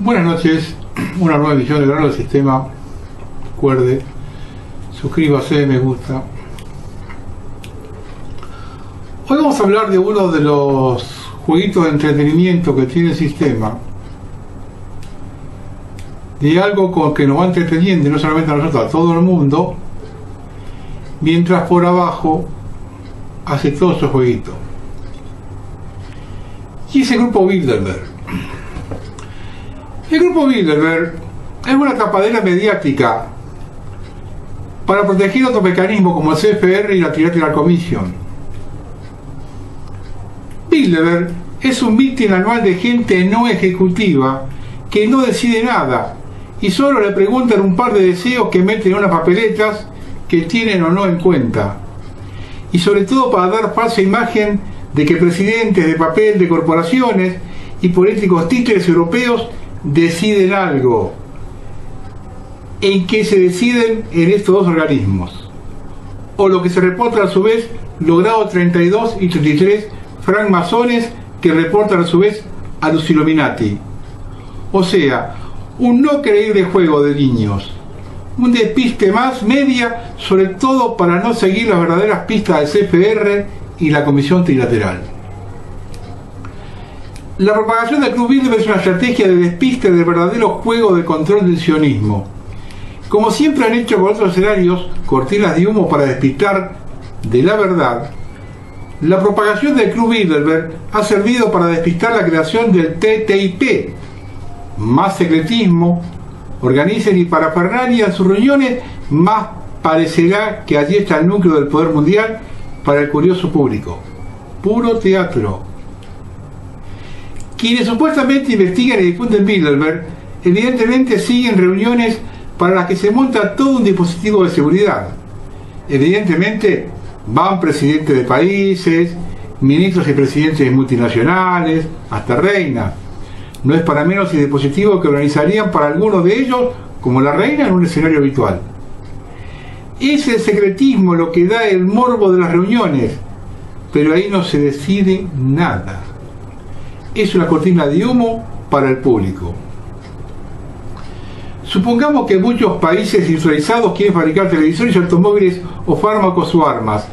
Buenas noches, una nueva edición de Grano del Sistema. Recuerde, suscríbase, me gusta. Hoy vamos a hablar de uno de los jueguitos de entretenimiento que tiene el sistema, de algo con que nos va entreteniendo, y no solamente a nosotros, a todo el mundo, mientras por abajo hace todo su jueguito. Y ese grupo Bilderberg. El grupo Bilderberg es una tapadera mediática para proteger otro mecanismo como el CFR y la Trilateral Commission. Bilderberg es un mitin anual de gente no ejecutiva que no decide nada y solo le preguntan un par de deseos que meten en unas papeletas que tienen o no en cuenta, y sobre todo para dar falsa imagen de que presidentes de papel de corporaciones y políticos títeres europeos deciden algo, en que se deciden en estos dos organismos, o lo que se reporta a su vez los grados 32 y 33 francmasones que reportan a su vez a los Illuminati. O sea, un no creíble juego de niños, un despiste más media, sobre todo para no seguir las verdaderas pistas del CFR y la Comisión Trilateral. La propagación del Club Bilderberg es una estrategia de despiste del verdadero juego de control del sionismo. Como siempre han hecho con otros escenarios, cortinas de humo para despistar de la verdad, la propagación del Club Bilderberg ha servido para despistar la creación del TTIP. Más secretismo, organicen y parafernalia en sus reuniones, más parecerá que allí está el núcleo del poder mundial para el curioso público. Puro teatro. Quienes supuestamente investigan y difunden Bilderberg, evidentemente siguen reuniones para las que se monta todo un dispositivo de seguridad. Evidentemente van presidentes de países, ministros y presidentes multinacionales, hasta reinas. No es para menos el dispositivo que organizarían para algunos de ellos como la reina en un escenario habitual. Es el secretismo lo que da el morbo de las reuniones, pero ahí no se decide nada. Es una cortina de humo para el público. Supongamos que muchos países industrializados quieren fabricar televisores, automóviles o fármacos o armas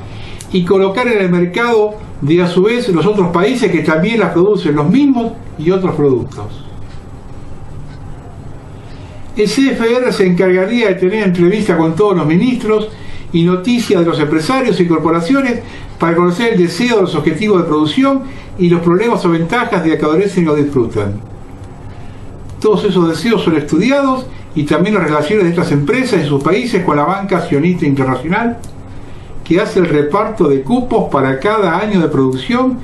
y colocar en el mercado de a su vez los otros países que también las producen, los mismos y otros productos. El CFR se encargaría de tener entrevista con todos los ministros y noticias de los empresarios y corporaciones para conocer el deseo de los objetivos de producción y los problemas o ventajas de que adorecen o disfrutan. Todos esos deseos son estudiados, y también las relaciones de estas empresas y sus países con la banca sionista internacional, que hace el reparto de cupos para cada año de producción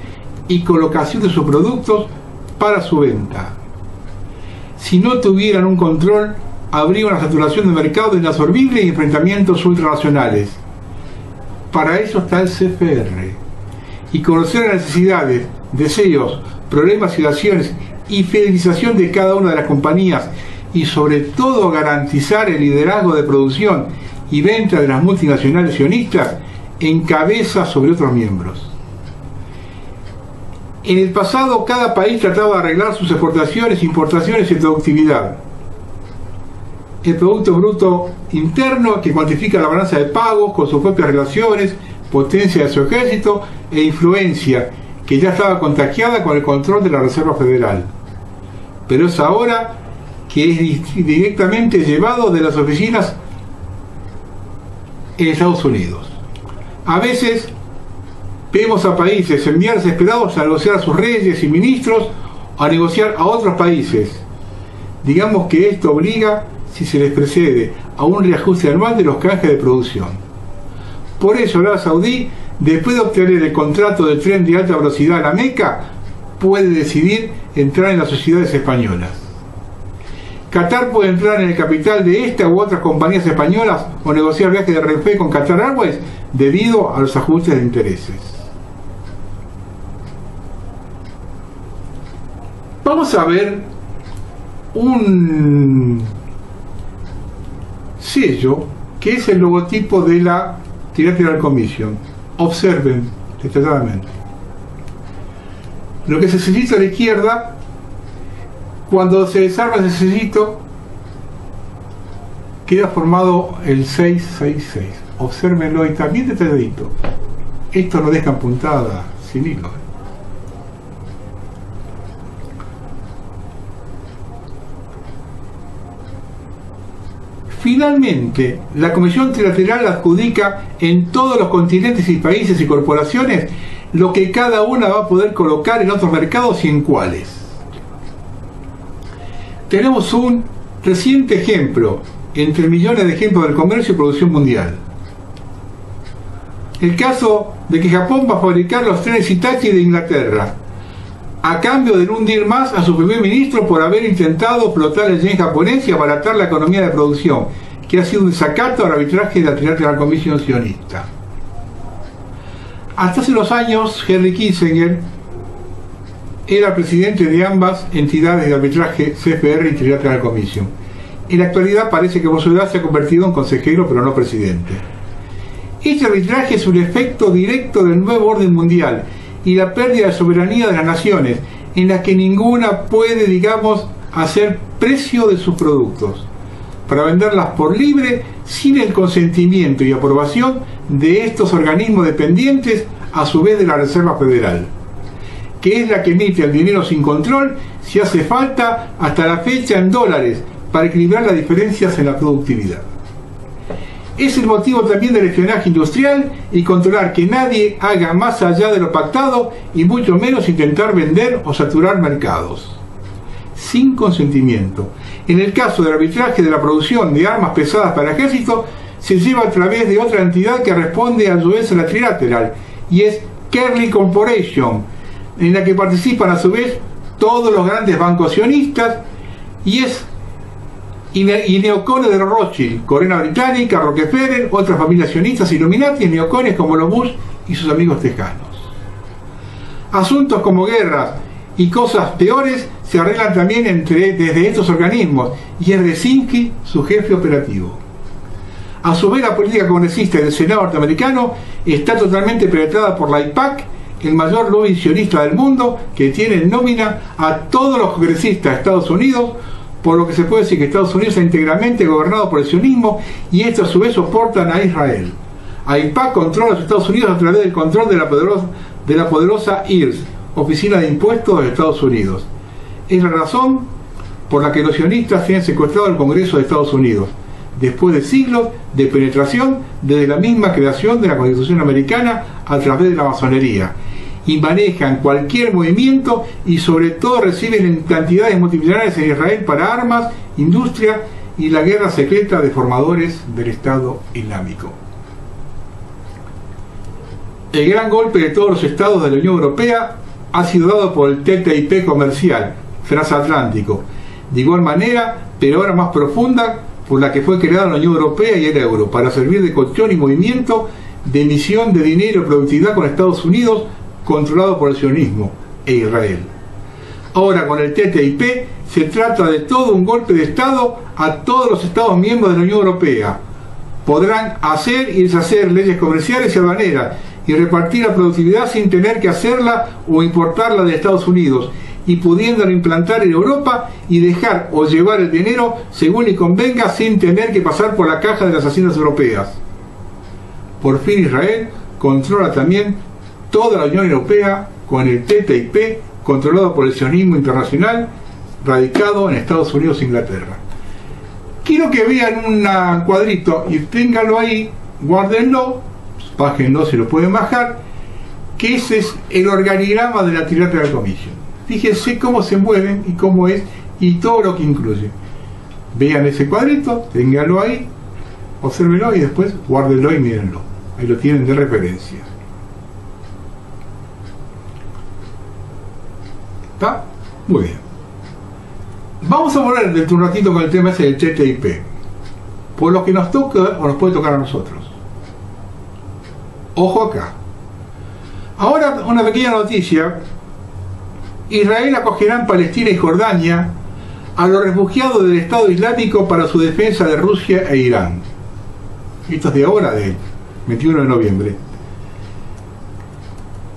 y colocación de sus productos para su venta. Si no tuvieran un control, habría una saturación de mercado inabsorbible y enfrentamientos ultranacionales. Para eso está el CFR. Y conocer las necesidades, deseos, problemas, situaciones y fidelización de cada una de las compañías, y sobre todo garantizar el liderazgo de producción y venta de las multinacionales sionistas, encabeza sobre otros miembros. En el pasado, cada país trataba de arreglar sus exportaciones, importaciones y productividad. El Producto Bruto Interno, que cuantifica la balanza de pagos con sus propias relaciones, potencia de su ejército e influencia, que ya estaba contagiada con el control de la Reserva Federal. Pero es ahora que es directamente llevado de las oficinas en Estados Unidos. A veces vemos a países enviar desesperados a negociar a sus reyes y ministros o a negociar a otros países. Digamos que esto obliga, si se les precede, a un reajuste anual de los canjes de producción. Por eso Arabia Saudí, después de obtener el contrato de tren de alta velocidad a la Meca, puede decidir entrar en las sociedades españolas. Qatar puede entrar en el capital de esta u otras compañías españolas o negociar viajes de Renfe con Qatar Airways debido a los ajustes de intereses. Vamos a ver un sello que es el logotipo de la Trilateral Commission. Observen detalladamente. Lo que se necesita a la izquierda Cuando se desarma ese sellito, queda formado el 666. Obsérvenlo y también detalladito. Esto no deja puntada sin hilo. Finalmente, la Comisión Trilateral adjudica en todos los continentes y países y corporaciones lo que cada una va a poder colocar en otros mercados y en cuáles. Tenemos un reciente ejemplo entre millones de ejemplos del comercio y producción mundial. El caso de que Japón va a fabricar los trenes Hitachi de Inglaterra, a cambio de no hundir más a su primer ministro por haber intentado flotar el yen japonés y abaratar la economía de producción, que ha sido un desacato al arbitraje de la Trilateral Commission sionista. Hasta hace unos años, Henry Kissinger era presidente de ambas entidades de arbitraje, CFR y Trilateral Commission. En la actualidad parece que por su edad se ha convertido en consejero, pero no presidente. Este arbitraje es un efecto directo del nuevo orden mundial y la pérdida de soberanía de las naciones, en la que ninguna puede, digamos, hacer precio de sus productos, para venderlas por libre sin el consentimiento y aprobación de estos organismos dependientes, a su vez de la Reserva Federal, que es la que emite el dinero sin control, si hace falta, hasta la fecha en dólares, para equilibrar las diferencias en la productividad. Es el motivo también del espionaje industrial y controlar que nadie haga más allá de lo pactado y mucho menos intentar vender o saturar mercados sin consentimiento. En el caso del arbitraje de la producción de armas pesadas para el ejército, se lleva a través de otra entidad que responde a su vez a la Trilateral, y es Kerley Corporation, en la que participan a su vez todos los grandes bancos sionistas, y neocones de los Rothschild, Corona Británica, Rockefeller, otras familias sionistas, Illuminati, y neocones como los Bush y sus amigos tejanos. Asuntos como guerras y cosas peores se arreglan también desde estos organismos, y es Brzezinski su jefe operativo. A su vez, la política congresista del Senado norteamericano está totalmente penetrada por la AIPAC, el mayor lobby sionista del mundo, que tiene en nómina a todos los congresistas de Estados Unidos, por lo que se puede decir que Estados Unidos está íntegramente gobernado por el sionismo, y estos a su vez soportan a Israel. AIPAC controla a los Estados Unidos a través del control de la poderosa IRS, Oficina de Impuestos de Estados Unidos. Es la razón por la que los sionistas tienen secuestrado el Congreso de Estados Unidos, después de siglos de penetración desde la misma creación de la Constitución americana a través de la masonería, y manejan cualquier movimiento y sobre todo reciben cantidades multimillonarias en Israel para armas, industria y la guerra secreta de formadores del Estado Islámico. El gran golpe de todos los estados de la Unión Europea ha sido dado por el TTIP comercial transatlántico, de igual manera, pero ahora más profunda, por la que fue creada la Unión Europea y el euro, para servir de colchón y movimiento de emisión de dinero y productividad con Estados Unidos, controlado por el sionismo e Israel. Ahora, con el TTIP se trata de todo un golpe de Estado a todos los Estados miembros de la Unión Europea. Podrán hacer y deshacer leyes comerciales y aduaneras y repartir la productividad sin tener que hacerla o importarla de Estados Unidos, y pudiéndola implantar en Europa y dejar o llevar el dinero según le convenga sin tener que pasar por la caja de las haciendas europeas. Por fin Israel controla también toda la Unión Europea con el TTIP, controlado por el sionismo internacional radicado en Estados Unidos e Inglaterra. Quiero que vean un cuadrito y ténganlo ahí, guárdenlo, bájenlo, se lo pueden bajar, que ese es el organigrama de la Trilateral Commission. Fíjense cómo se mueven y cómo es y todo lo que incluye. Vean ese cuadrito, ténganlo ahí, obsérvenlo y después guárdenlo y mírenlo. Ahí lo tienen de referencia. ¿Está? Muy bien. Vamos a volver dentro de un ratito con el tema ese del TTIP. Por lo que nos toca o nos puede tocar a nosotros. Ojo acá. Ahora una pequeña noticia. Israel acogerá en Palestina y Jordania a los refugiados del Estado Islámico para su defensa de Rusia e Irán. Esto es de ahora, del 21 de noviembre.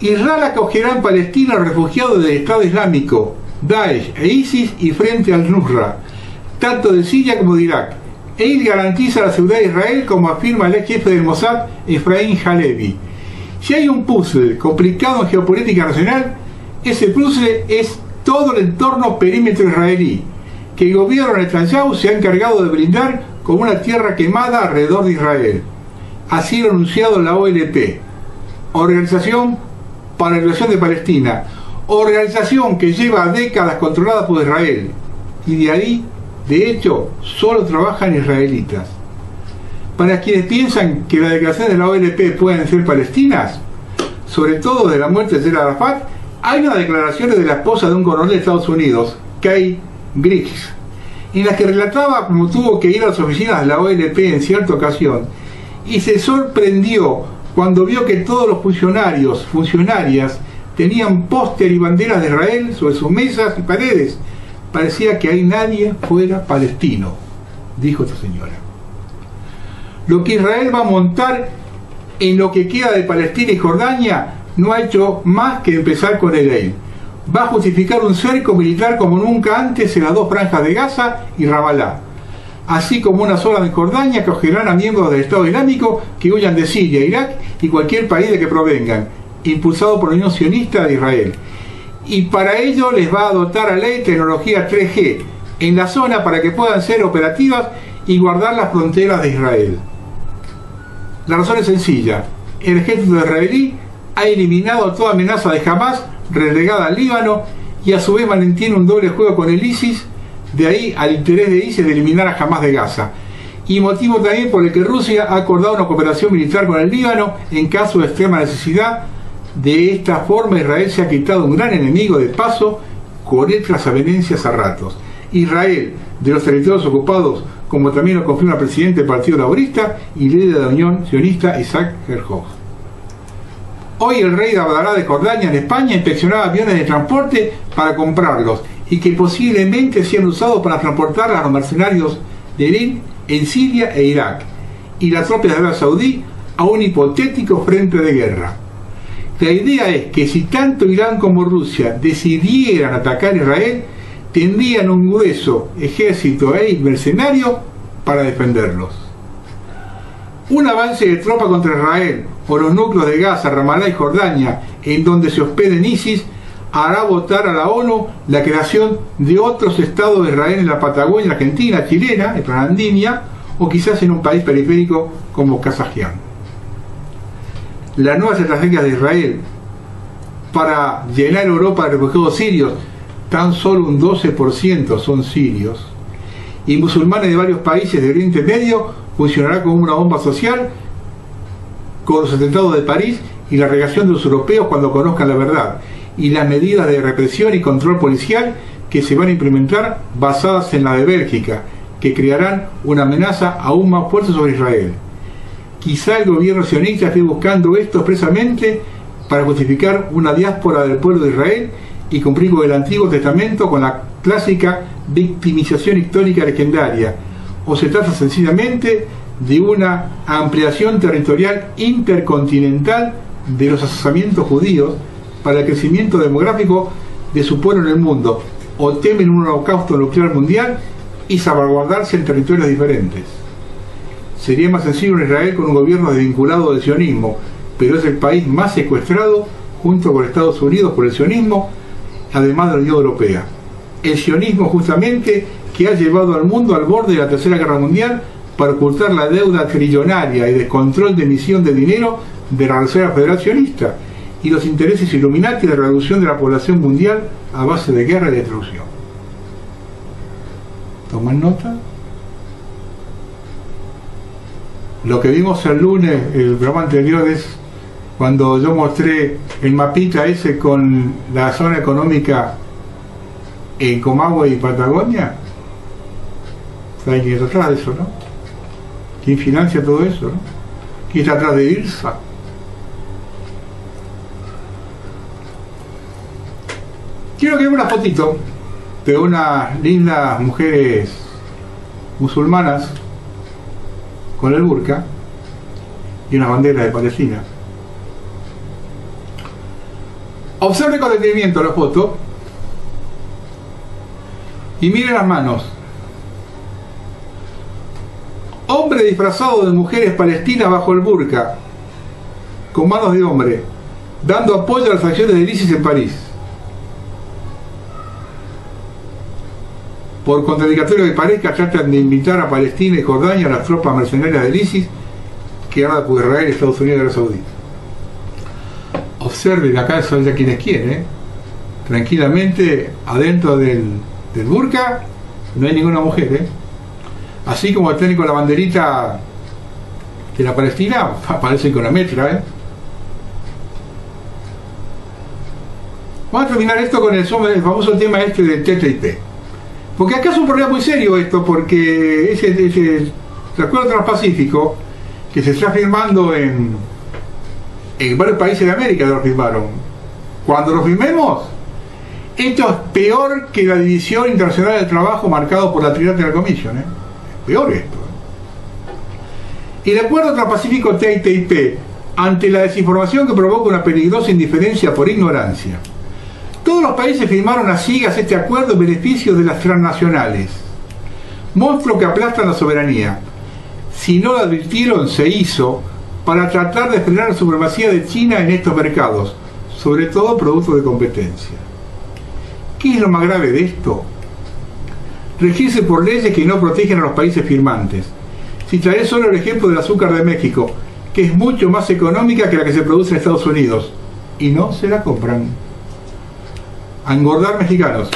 Israel acogerá en Palestina a los refugiados del Estado Islámico Daesh e ISIS y frente al Nusra, tanto de Siria como de Irak. Él garantiza la seguridad de Israel, como afirma el ex jefe del Mossad, Efraín Halevi. Si hay un puzzle complicado en geopolítica nacional, ese puzzle es todo el entorno perímetro israelí, que el gobierno de Netanyahu se ha encargado de brindar como una tierra quemada alrededor de Israel. Así lo ha anunciado la OLP, Organización para la Liberación de Palestina, organización que lleva décadas controlada por Israel, y de ahí, de hecho, solo trabajan israelitas. Para quienes piensan que las declaraciones de la OLP pueden ser palestinas, sobre todo de la muerte de Yasser Arafat, hay unas declaraciones de la esposa de un coronel de Estados Unidos, Kay Griggs, en las que relataba cómo tuvo que ir a las oficinas de la OLP en cierta ocasión y se sorprendió cuando vio que todos los funcionarias tenían póster y banderas de Israel sobre sus mesas y paredes. Parecía que ahí nadie fuera palestino, dijo esta señora. Lo que Israel va a montar en lo que queda de Palestina y Jordania no ha hecho más que empezar con el EIL. Va a justificar un cerco militar como nunca antes en las dos franjas de Gaza y Ramallah, así como una zona de Jordania que acogerán a miembros del Estado Islámico que huyan de Siria, Irak y cualquier país de que provengan, impulsado por la Unión Sionista de Israel. Y para ello les va a dotar a ley tecnología 3G en la zona para que puedan ser operativas y guardar las fronteras de Israel. La razón es sencilla: el ejército israelí ha eliminado toda amenaza de Hamas relegada al Líbano y a su vez mantiene un doble juego con el ISIS, de ahí al interés de ISIS de eliminar a Hamas de Gaza, y motivo también por el que Rusia ha acordado una cooperación militar con el Líbano en caso de extrema necesidad. De esta forma Israel se ha quitado un gran enemigo de paso con estas avenencias a ratos. Israel, de los territorios ocupados, como también lo confirma el presidente del Partido Laborista y líder de la Unión Sionista, Isaac Herzog. Hoy el rey de Abdalá de Jordania en España inspeccionaba aviones de transporte para comprarlos y que posiblemente sean usados para transportar a los mercenarios de Irán en Siria e Irak y las tropas de Arabia Saudí a un hipotético frente de guerra. La idea es que si tanto Irán como Rusia decidieran atacar a Israel, tendrían un grueso ejército mercenario para defenderlos. Un avance de tropa contra Israel o los núcleos de Gaza, Ramallah y Jordania, en donde se hospeden ISIS, hará votar a la ONU la creación de otros estados de Israel en la Patagonia argentina, chilena, en Planandinia, o quizás en un país periférico como Kazajistán. Las nuevas estrategias de Israel para llenar Europa de refugiados sirios, tan solo un 12% son sirios, y musulmanes de varios países de Oriente Medio, funcionará como una bomba social con los atentados de París y la reacción de los europeos cuando conozcan la verdad, y las medidas de represión y control policial que se van a implementar basadas en la de Bélgica, que crearán una amenaza aún más fuerte sobre Israel. Quizá el gobierno sionista esté buscando esto expresamente para justificar una diáspora del pueblo de Israel y cumplir con el Antiguo Testamento con la clásica victimización histórica legendaria, o se trata sencillamente de una ampliación territorial intercontinental de los asentamientos judíos para el crecimiento demográfico de su pueblo en el mundo, o temen un holocausto nuclear mundial y salvaguardarse en territorios diferentes. Sería más sencillo un Israel con un gobierno desvinculado del sionismo, pero es el país más secuestrado junto con Estados Unidos por el sionismo, además de la Unión Europea. El sionismo justamente que ha llevado al mundo al borde de la Tercera Guerra Mundial para ocultar la deuda trillonaria y descontrol de emisión de dinero de la Reserva Federal Sionista y los intereses Illuminati de reducción de la población mundial a base de guerra y destrucción. ¿Toman nota? Lo que vimos el lunes, el programa anterior, es cuando yo mostré el mapita ese con la zona económica en Comahue y Patagonia. ¿Saben quién está atrás de eso, no? ¿Quién financia todo eso, no? ¿Quién está atrás de IRSA? Quiero que vean una fotito de unas lindas mujeres musulmanas con el burka y una bandera de Palestina. Observe con detenimiento la foto Y miren las manos. Hombre disfrazado de mujeres palestinas bajo el burka, con manos de hombre, dando apoyo a las acciones del ISIS en París. Por contradictorio que parezca, tratan de invitar a Palestina y Jordania a las tropas mercenarias del ISIS que hablan por Israel, Estados Unidos y Arabia Saudita. Observen acá, son ya quienes quieren, tranquilamente adentro del burka no hay ninguna mujer, así como están con la banderita de la Palestina, aparecen con la metra. Vamos a terminar esto con el famoso tema este del TTIP, porque acá es un problema muy serio esto, porque ese acuerdo transpacífico que se está firmando en varios países de América, lo firmaron. Cuando lo firmemos, esto es peor que la División Internacional del Trabajo marcado por la Trilateral Commission, es peor esto. El acuerdo transpacífico TTIP, ante la desinformación que provoca una peligrosa indiferencia por ignorancia. Todos los países firmaron a ciegas este acuerdo en beneficio de las transnacionales, monstruo que aplastan la soberanía. Si no lo advirtieron, se hizo para tratar de frenar la supremacía de China en estos mercados, sobre todo productos de competencia. ¿Qué es lo más grave de esto? Regirse por leyes que no protegen a los países firmantes. Si traeré solo el ejemplo del azúcar de México, que es mucho más económica que la que se produce en Estados Unidos, y no se la compran. A engordar mexicanos.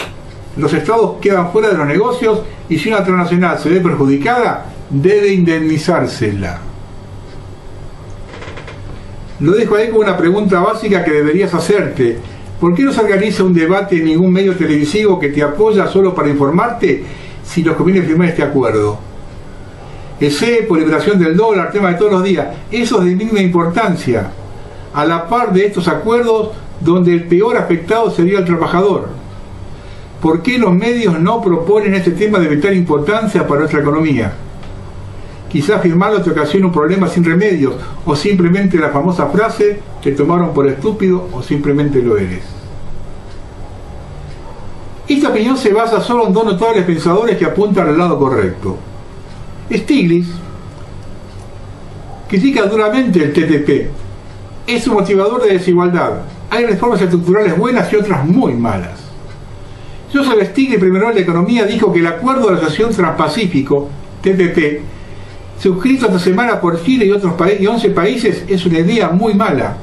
Los estados quedan fuera de los negocios y si una transnacional se ve perjudicada, debe indemnizársela. Lo dejo ahí como una pregunta básica que deberías hacerte. ¿Por qué no se organiza un debate en ningún medio televisivo que te apoya solo para informarte si nos conviene firmar este acuerdo? El cepo, liberación del dólar, tema de todos los días, eso es de mínima importancia, a la par de estos acuerdos donde el peor afectado sería el trabajador. ¿Por qué los medios no proponen este tema de vital importancia para nuestra economía? Quizás firmarlo te ocasiona un problema sin remedios, o simplemente la famosa frase, te tomaron por estúpido o simplemente lo eres. Esta opinión se basa solo en dos notables pensadores que apuntan al lado correcto. Stiglitz critica duramente el TTIP. Es un motivador de desigualdad. Hay reformas estructurales buenas y otras muy malas. Joseph Stiglitz, primer Nobel de Economía, dijo que el Acuerdo de Asociación Transpacífico, TPP, suscrito esta semana por Chile y 11 países, es una idea muy mala.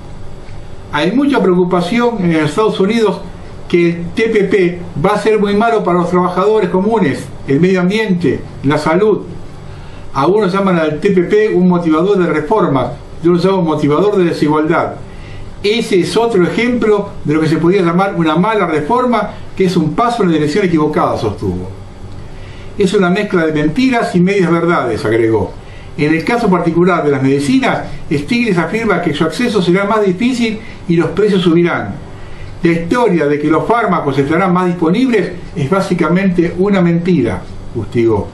Hay mucha preocupación en Estados Unidos que el TPP va a ser muy malo para los trabajadores comunes, el medio ambiente, la salud. Algunos llaman al TPP un motivador de reformas, yo lo llamo motivador de desigualdad. Ese es otro ejemplo de lo que se podría llamar una mala reforma, que es un paso en la dirección equivocada, sostuvo. Es una mezcla de mentiras y medias verdades, agregó. En el caso particular de las medicinas, Stiglitz afirma que su acceso será más difícil y los precios subirán. La historia de que los fármacos estarán más disponibles es básicamente una mentira, fustigó.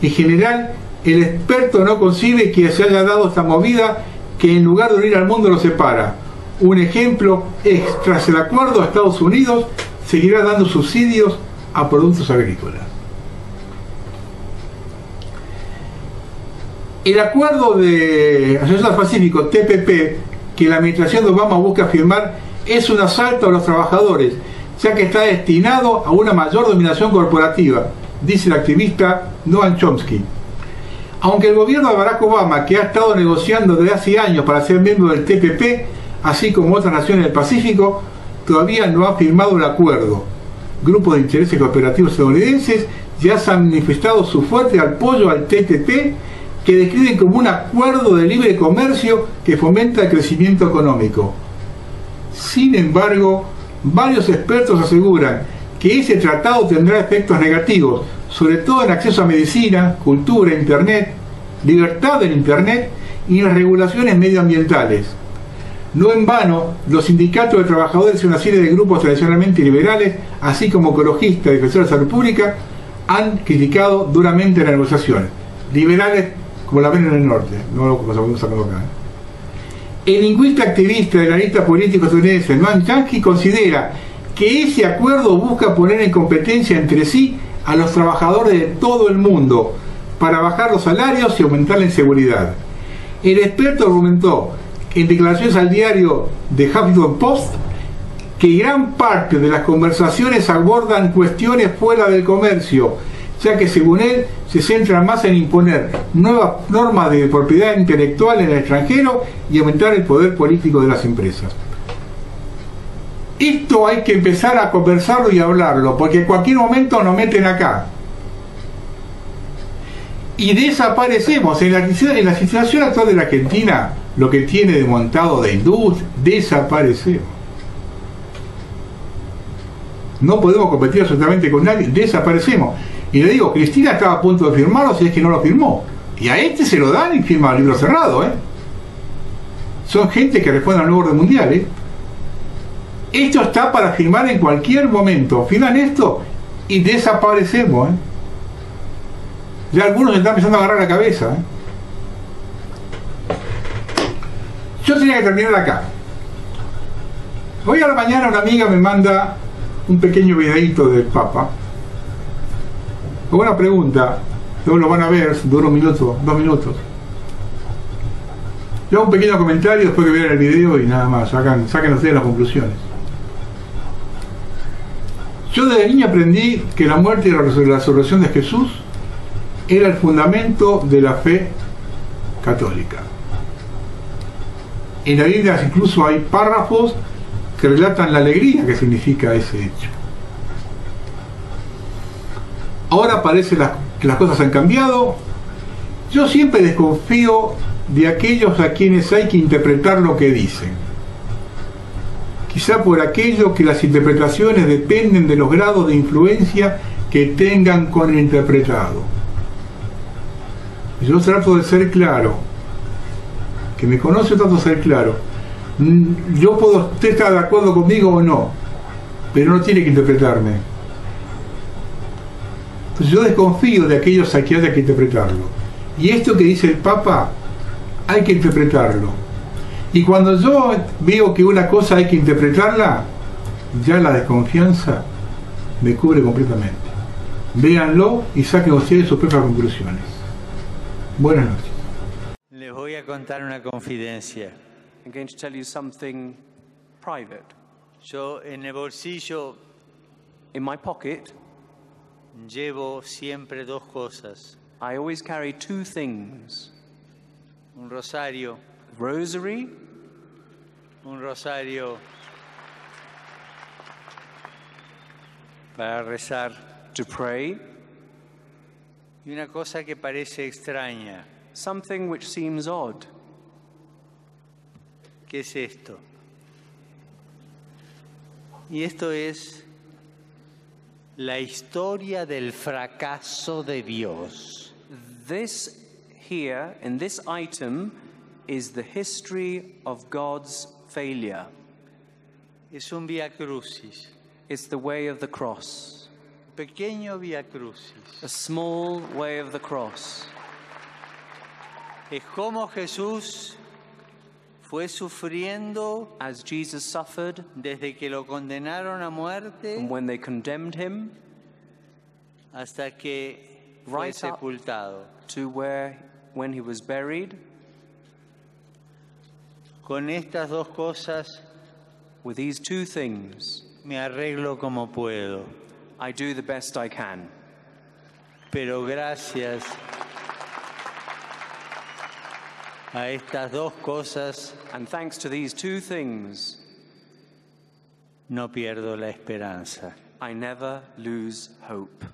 En general, el experto no concibe que se haya dado esta movida que en lugar de unir al mundo lo separa. Un ejemplo es, tras el acuerdo, Estados Unidos seguirá dando subsidios a productos agrícolas. El acuerdo de Asociación Pacífico, TPP, que la administración de Obama busca firmar, es un asalto a los trabajadores, ya que está destinado a una mayor dominación corporativa, dice el activista Noam Chomsky. Aunque el gobierno de Barack Obama, que ha estado negociando desde hace años para ser miembro del TPP, así como otras naciones del Pacífico, todavía no ha firmado el acuerdo. Grupos de intereses cooperativos estadounidenses ya se han manifestado su fuerte apoyo al TPP, que describen como un acuerdo de libre comercio que fomenta el crecimiento económico. Sin embargo, varios expertos aseguran que ese tratado tendrá efectos negativos, sobre todo en acceso a medicina, cultura, internet, libertad en internet y en las regulaciones medioambientales. No en vano, los sindicatos de trabajadores y una serie de grupos tradicionalmente liberales, así como ecologistas y defensores de la salud pública, han criticado duramente la negociación. Liberales como la ven en el norte, no lo podemos sacar acá. El lingüista activista y analista político estadounidense Noam Chomsky considera que ese acuerdo busca poner en competencia entre sí a los trabajadores de todo el mundo para bajar los salarios y aumentar la inseguridad. El experto argumentó en declaraciones al diario The Huffington Post que gran parte de las conversaciones abordan cuestiones fuera del comercio, ya que según él se centran más en imponer nuevas normas de propiedad intelectual en el extranjero y aumentar el poder político de las empresas. Esto hay que empezar a conversarlo y hablarlo, porque en cualquier momento nos meten acá y desaparecemos. En la situación actual de la Argentina, lo que tiene de montado de industria, desaparecemos. No podemos competir absolutamente con nadie, desaparecemos. Y le digo, Cristina estaba a punto de firmarlo, si es que no lo firmó. Y a este se lo dan y firma el libro cerrado, Son gente que responde al nuevo orden mundial, Esto está para firmar en cualquier momento. Firman esto y desaparecemos, Ya algunos se están empezando a agarrar la cabeza, Yo tenía que terminar acá. Hoy a la mañana una amiga me manda un pequeño videíto del Papa. Una pregunta, luego lo van a ver, dura 1 minuto, 2 minutos. Yo hago un pequeño comentario después que vean el video y nada más, saquen ustedes las conclusiones. Yo desde niño aprendí que la muerte y la resurrección de Jesús era el fundamento de la fe católica. En la Biblia incluso hay párrafos que relatan la alegría que significa ese hecho. Ahora parece que las cosas han cambiado. Yo siempre desconfío de aquellos a quienes hay que interpretar lo que dicen. Quizá por aquello que las interpretaciones dependen de los grados de influencia que tengan con el interpretado. Yo trato de ser claro. Que me conoce, trato de ser claro. Usted está de acuerdo conmigo o no, pero no tiene que interpretarme. Entonces yo desconfío de aquellos a quienes hay que interpretarlo. Y esto que dice el Papa, hay que interpretarlo. Y cuando yo veo que una cosa hay que interpretarla, ya la desconfianza me cubre completamente. Véanlo y saquen ustedes sus propias conclusiones. Buenas noches. Les voy a contar una confidencia. I'm going to tell you something private. Yo en el bolsillo In my pocket, llevo siempre 2 cosas. I always carry 2 things. Un rosario. Rosary. Un rosario para rezar. To pray. Y una cosa que parece extraña. Something which seems odd. ¿Qué es esto? Y esto es la historia del fracaso de Dios. This here, in this item, is the history of God's failure. Es un vía crucis. It's the way of the cross. Pequeño vía crucis. A small way of the cross. Es como Jesús fue sufriendo as Jesus suffered, desde que lo condenaron a muerte and when they condemned him, hasta que fue right up sepultado. to when he was buried. Con estas 2 cosas With these 2 things, me arreglo como puedo. I do the best I can. Pero gracias a estas 2 cosas, And thanks to these 2 things, no pierdo la esperanza. I never lose hope.